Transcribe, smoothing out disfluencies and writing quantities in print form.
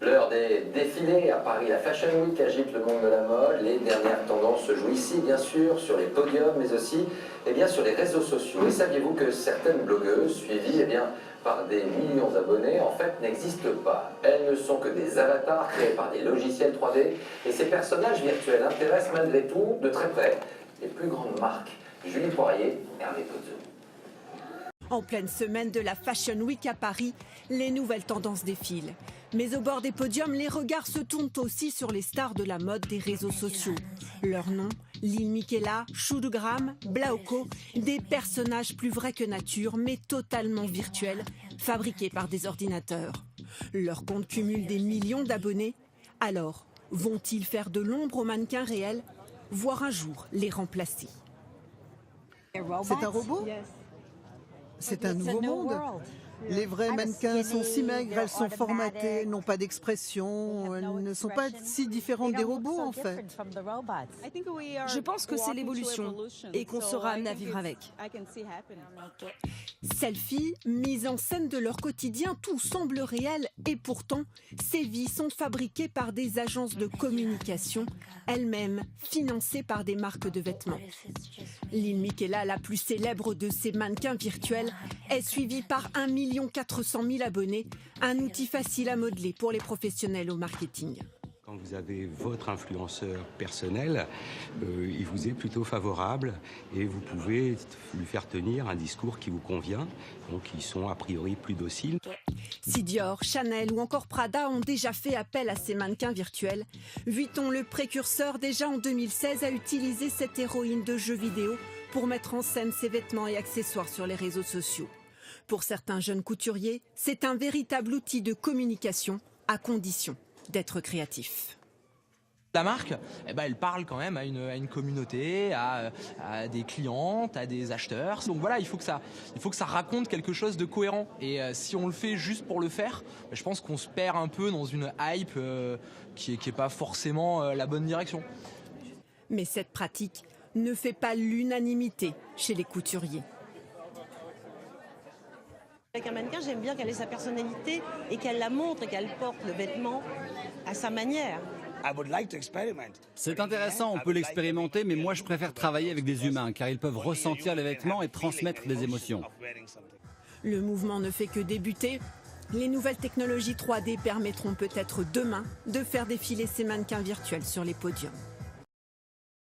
L'heure des défilés à Paris, la Fashion Week agite le monde de la mode. Les dernières tendances se jouent ici, bien sûr, sur les podiums, mais aussi sur les réseaux sociaux. Et saviez-vous que certaines blogueuses, suivies par des millions d'abonnés, en fait, n'existent pas. Elles ne sont que des avatars créés par des logiciels 3D. Et ces personnages virtuels intéressent malgré tout, de très près, les plus grandes marques. Julie Poirier, Hervé Pozzo. En pleine semaine de la Fashion Week à Paris, les nouvelles tendances défilent. Mais au bord des podiums, les regards se tournent aussi sur les stars de la mode des réseaux sociaux. Leurs noms, Lil Miquela, Chudugram, Blauko, des personnages plus vrais que nature, mais totalement virtuels, fabriqués par des ordinateurs. Leur compte cumule des millions d'abonnés. Alors, vont-ils faire de l'ombre aux mannequins réels, voire un jour les remplacer? C'est un robot? C'est un nouveau monde. Les vrais mannequins sont si maigres, elles sont formatées, n'ont pas d'expression, elles ne sont pas si différentes des robots en fait. Je pense que c'est l'évolution et qu'on sera amené à vivre avec. Selfies, mise en scène de leur quotidien, tout semble réel et pourtant, ces vies sont fabriquées par des agences de communication, elles-mêmes financées par des marques de vêtements. Lil Miquela, la plus célèbre de ces mannequins virtuels, est suivie par 1 400 000 abonnés, un outil facile à modeler pour les professionnels au marketing. Quand vous avez votre influenceur personnel, il vous est plutôt favorable et vous pouvez lui faire tenir un discours qui vous convient, donc ils sont a priori plus dociles. Si Dior, Chanel ou encore Prada ont déjà fait appel à ces mannequins virtuels, Vuitton, le précurseur, déjà en 2016, a utilisé cette héroïne de jeux vidéo pour mettre en scène ses vêtements et accessoires sur les réseaux sociaux. Pour certains jeunes couturiers, c'est un véritable outil de communication, à condition d'être créatif. La marque, elle parle quand même à une communauté, à des clientes, à des acheteurs. Donc voilà, il faut que ça raconte quelque chose de cohérent. Et si on le fait juste pour le faire, je pense qu'on se perd un peu dans une hype qui est pas forcément la bonne direction. Mais cette pratique ne fait pas l'unanimité chez les couturiers. Avec un mannequin, j'aime bien qu'elle ait sa personnalité et qu'elle la montre et qu'elle porte le vêtement à sa manière. C'est intéressant, on peut l'expérimenter, mais moi je préfère travailler avec des humains car ils peuvent ressentir les vêtements et transmettre des émotions. Le mouvement ne fait que débuter. Les nouvelles technologies 3D permettront peut-être demain de faire défiler ces mannequins virtuels sur les podiums.